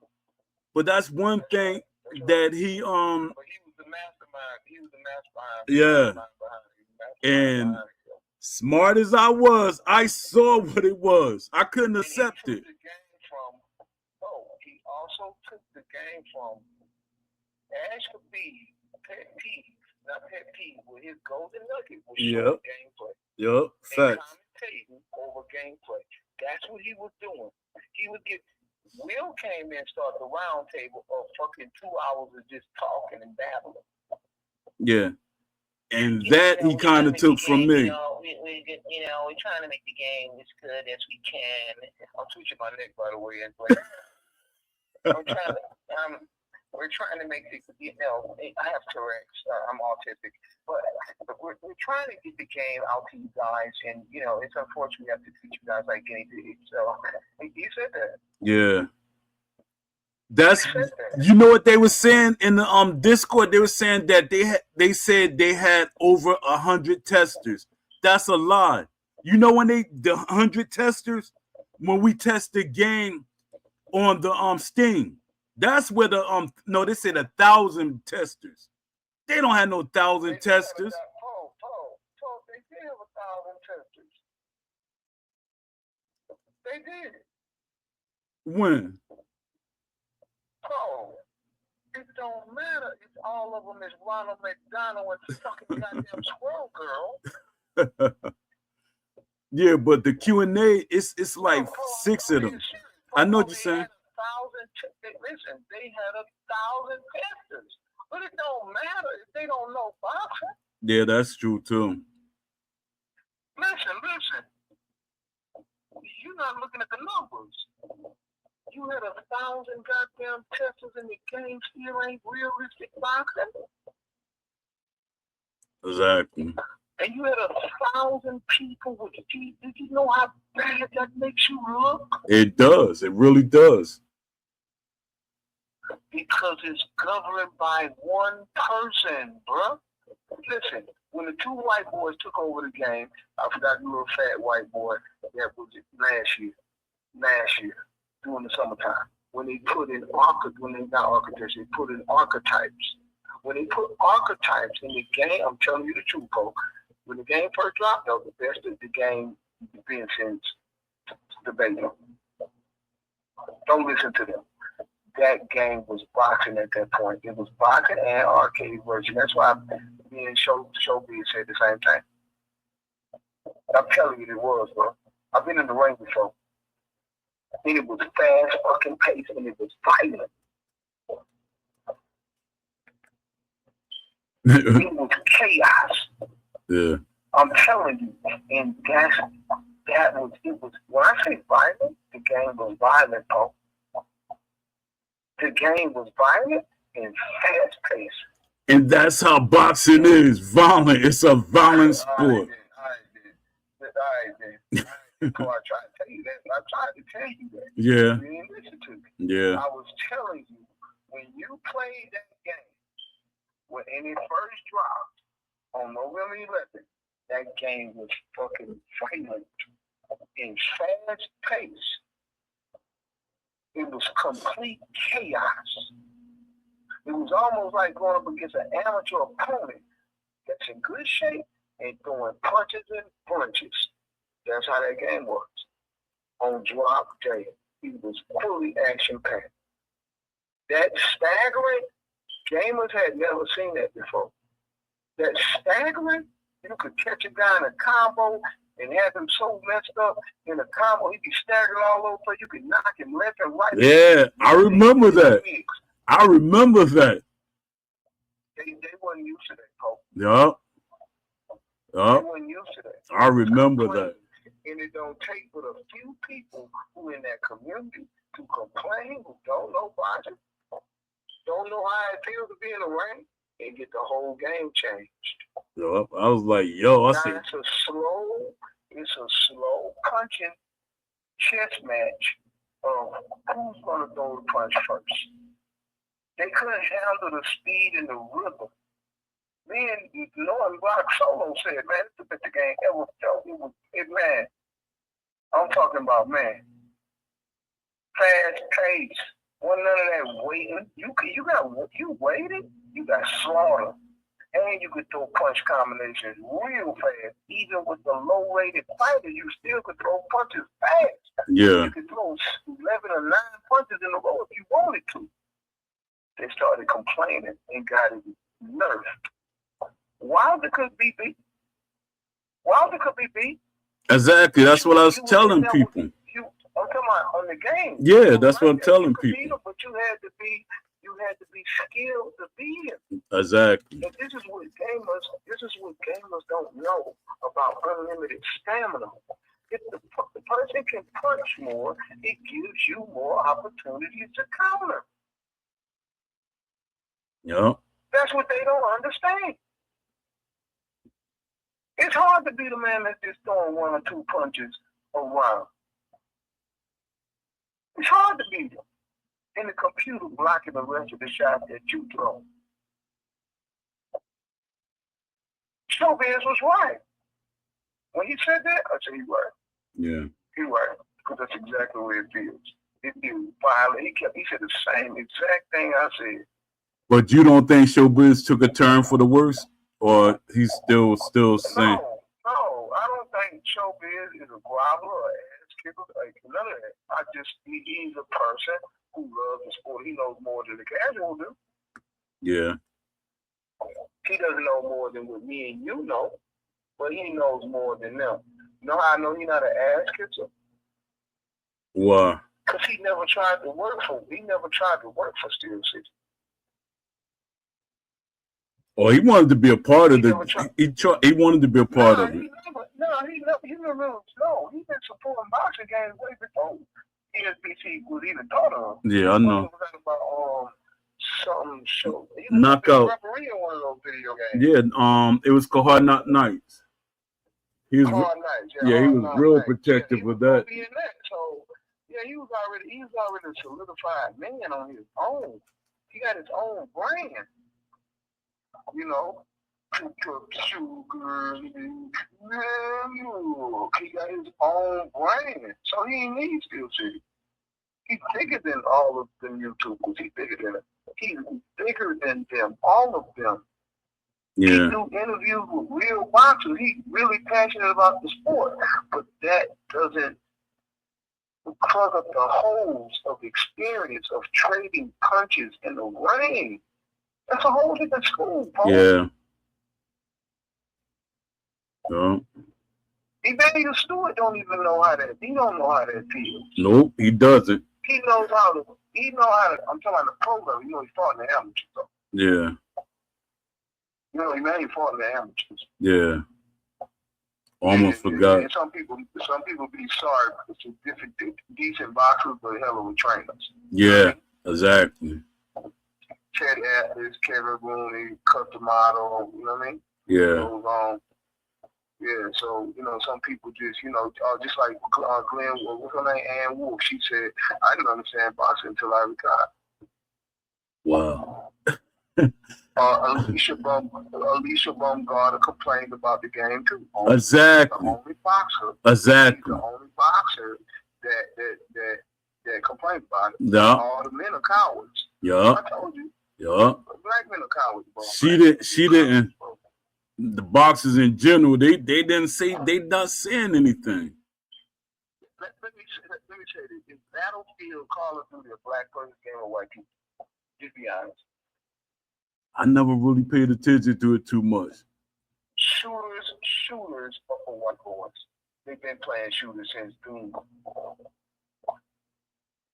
But that's one thing that he But he was the mastermind. He was the mastermind. Yeah. And smart as I was, I saw what it was. I couldn't accept it. He also took the game from Ash could be pet peeve, not pet peeve, with his golden nugget was showing gameplay. Yep, facts. Commentating over gameplay. That's what he was doing. He would get. Will came in and started the round table of fucking 2 hours of just talking and babbling. Yeah. And that he kind of took from me. We're trying to make the game as good as we can. I'm twitching my neck, by the way. We're trying to make it, I have Tourette's, I'm autistic, but we're trying to get the game out to you guys, and, it's unfortunate we have to teach you guys like anything, so he said that. Yeah. You know what they were saying in the Discord? They were saying that they said they had over 100 testers. That's a lie. You know when the 100 testers, when we test the game on the Steam, that's where the they said 1,000 testers. They don't have no 1,000 testers. They did have 1,000 testers. They did. When? Oh, it don't matter. It's all of them is Ronald McDonald and fucking goddamn Squirrel Girl. Yeah, but the Q&A, it's like 6 of them. I know what you're saying. Listen, they had 1,000 testers, but it don't matter if they don't know boxing. Yeah, that's true too. Listen. You're not looking at the numbers. You had 1,000 goddamn testers in the game, still ain't realistic boxing. Exactly. And you had 1,000 people with teeth. Did you know how bad that makes you look? It does. It really does. Because it's governed by one person, bruh. Listen, when the 2 white boys took over the game, I forgot the little fat white boy that was last year, during the summertime. When they put in archetypes. When they put archetypes in the game, I'm telling you the truth, folks. When the game first dropped, that was the best of the game been since the beta. Don't listen to them. That game was boxing at that point. It was boxing and arcade version. That's why me and Showbiz said the same thing. I'm telling you it was, bro. I've been in the ring before. And it was fast fucking pace and it was violent. It was chaos. Yeah. I'm telling you, and it was when I say violent, the game was violent, bro. The game was violent and fast paced. And that's how boxing is. Violent. It's a violent sport. I did. Before I tried to tell you that. I tried to tell you that. Yeah. You didn't listen to me. Yeah. I was telling you, when you played that game, when it first dropped on November 11th, that game was fucking violent and fast paced. It was complete chaos. It was almost like going up against an amateur opponent that's in good shape and throwing punches and punches. That's how that game was. On drop day, it was fully action-packed. That staggering, gamers had never seen that before. That staggering, you could catch a guy in a combo and have him so messed up in a combo, he'd be staggered all over, you could knock him left and right. Yeah, I remember that. I remember that. They weren't used to that, Pope. Yup. They weren't used to that. I remember that. And it don't take but a few people who in that community to complain, who don't know boxing, don't know how it feels to be in the ring, and get the whole game changed. Yup. I was like, yo, I see. It's a slow punching chess match of who's gonna throw the punch first. They couldn't handle the speed and the rhythm. Man, Lauren Rock Solo said, man, it's the best the game ever felt. Man, I'm talking about, man, fast pace. Wasn't none of that waiting. You waited, you got slaughtered. And you could throw punch combinations real fast. Even with the low-rated fighters, you still could throw punches fast. Yeah. You could throw 11 or 9 punches in a row if you wanted to. They started complaining and got it nerfed. Wilder could be beat. Exactly. That's what I was telling people. I'm talking about on the game. Yeah, that's what I'm telling people. But you had to be skilled to beat him. Exactly. And this is what gamers don't know about unlimited stamina. If the person can punch more, it gives you more opportunities to counter. Yeah. That's what they don't understand. It's hard to beat a man that's just throwing 1 or 2 punches around. It's hard to beat him. And the computer blocking the rest of the shots that you throw. Showbiz was right. When he said that, I said, he's right. Yeah. He's right. Because that's exactly what it feels. It feels violent. He said the same exact thing I said. But you don't think Showbiz took a turn for the worse? Or he's still saying? No, I don't think think Showbiz is a groveler or ass kicker. Like, none of that. He's a person who loves the sport. He knows more than the casual do. Yeah. He doesn't know more than what me and you know, but he knows more than them. You know how I know he's not an ass kicker? Why? Because he never tried to work for Steel City. Oh, he wanted to be a part of it. He wanted to be a part of it. He's been supporting boxing games way before ESPC was even thought of. Yeah, I know. About some show. Knockout. Referee in one of those video games. Yeah, it was Hard Knock Nights. He was, Hard Nights. Yeah, he was real protective with that. So yeah, he was already a solidified man on his own. He got his own brand. You know, sugar, he got his own brand, so he needs Steel City. He's bigger than all of them YouTubers. He's bigger than them, all of them. Yeah. He do interviews with real boxers. He's really passionate about the sport, but that doesn't plug up the holes of experience of trading punches in the ring. That's a whole different school, bro. Yeah. No. Evander Stewart don't even know how that. He don't know how that feels. Nope, he doesn't. He knows how to. I'm talking about the program. You know, he fought in the amateurs, though. Yeah. You know, he fought in the amateurs. Yeah. Almost forgot. And some people be sorry because they're different, decent boxers, but hell of a trainers. Yeah, exactly. Ted Atlas, Kevin Rooney, Customato, you know what I mean? Yeah. Yeah, so, you know, some people just, you know, just like Glenn, what's her name, Ann Wolf, she said, I didn't understand boxing until I retired. Wow. Alicia Baumgartner complained about the game, too. Exactly. The only boxer. Exactly. He's the only boxer that complained about it. Yeah. All the men are cowards. Yeah. I told you. Yeah. Black men are cowards, bro. She didn't. The boxers in general, they didn't say, they not saying anything. Let me say this. Is Battlefield Call of Duty a black person's game or white people? Just be honest. I never really paid attention to it too much. Shooters are for white boys. They've been playing shooters since Doom.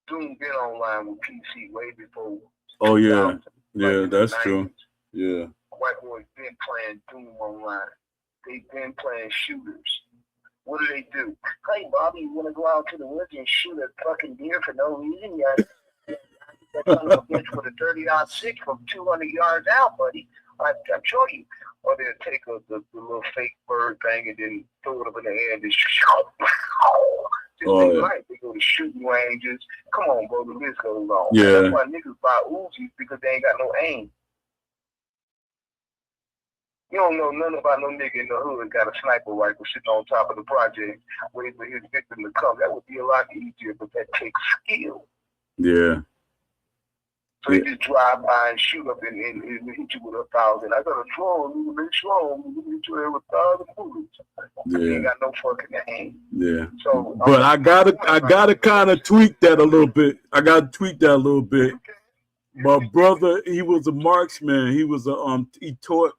Doom been online with PC way before. Oh yeah, yeah, that's true. Yeah. White boys been playing Doom online. They've been playing shooters. What do? Hey, Bobby, you want to go out to the woods and shoot a fucking deer for no reason? That's on the bitch with a 30-06 from 200 yards out, buddy. I'm sure you. Or they'll take the little fake bird thing and then throw it up in the air and just right. They go to shooting ranges. Come on, bro, the list goes on. Yeah. That's why niggas buy Uzis because they ain't got no aim. You don't know nothing about no nigga in the hood got a sniper rifle sitting on top of the project waiting for his victim to come. That would be a lot easier, but that takes skill. Yeah. So you just drive by and shoot up and hit you with 1,000. I got a drone, make sure you hit you with 1,000 bullets. Yeah. You ain't got no fucking aim. Yeah. So, but I gotta kind of tweak that a little bit. Okay. My brother, he was a marksman. He was he taught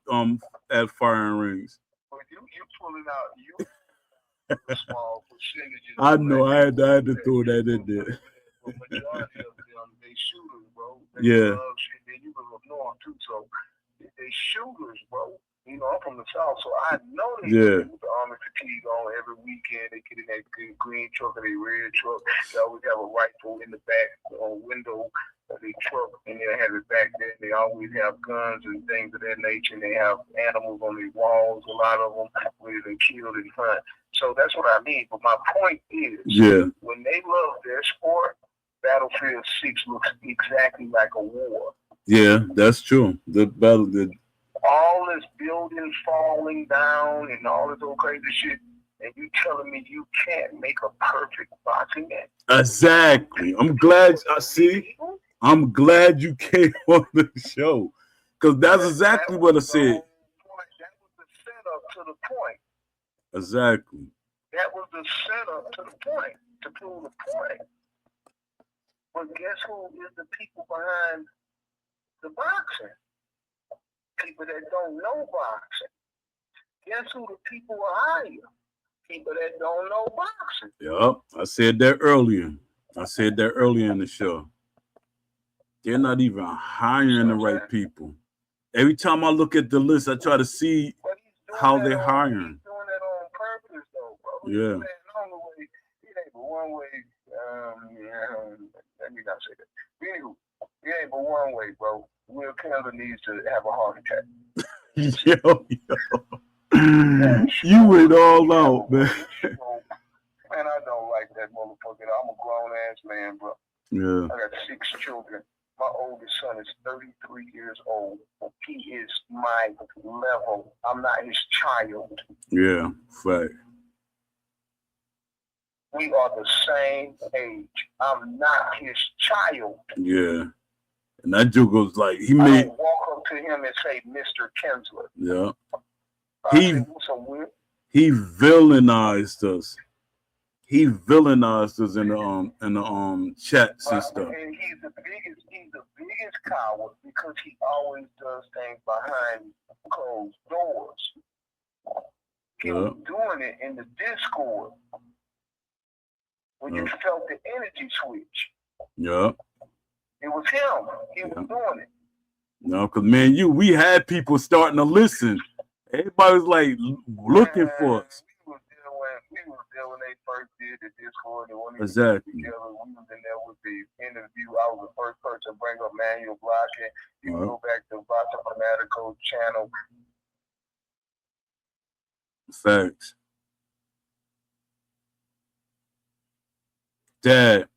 at firing rings. But you pulling out small percentages. I know. I had to throw that in there. But majority of them, they shooters, bro. Yeah. Then you live up north too, so they shooters, bro. You know, I'm from the South, so I know they with the army fatigue on every weekend. They get in that green truck or their red truck. They always have a rifle in the back window of their truck, and they'll have it back there. They always have guns and things of that nature, and they have animals on their walls, a lot of them, where they kill and hunt. So that's what I mean. But my point is, when they love their sport, Battlefield 6 looks exactly like a war. Yeah, that's true. The battle did. All this building falling down and all this old crazy shit, and you telling me you can't make a perfect boxing match? Exactly. I'm glad you came on the show, because that's exactly what I said. That was the setup to the point. Exactly. That was the setup to the point, to prove the point. But guess who is the people behind the boxing? People that don't know boxing. Guess who the people are hiring? People that don't know boxing. Yep, I said that earlier. In the show. They're not even hiring the right people. Every time I look at the list, I try to see how they're hiring. He's doing that on purpose, though, bro. Yeah. It ain't but one way. Let me not say that. Anywho, it ain't but one way, bro. Will Kendall needs to have a heart attack. Yo. You went all out, man. Man, I don't like that motherfucker. I'm a grown ass man, bro. Yeah. I got 6 children. My oldest son is 33 years old. He is my level. I'm not his child. Yeah, fact. We are the same age. I'm not his child. Yeah. And that dude goes like, I don't walk up to him and say, Mr. Kinsler. Yeah. He villainized us. He villainized us in the chats and stuff. And he's the biggest coward because he always does things behind closed doors. He was doing it in the Discord when you felt the energy switch. Yeah. It was him. He was doing it. No, because man, we had people starting to listen. Everybody was like looking for us. We was there when they first did the Discord. And when exactly. Together, we was in there with the interview. I was the first person to bring up manual blocking. You can go back to Vato Fanatico channel. Facts. Dad,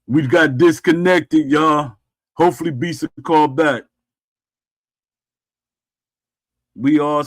we got disconnected, y'all. Hopefully Beas will call back. We all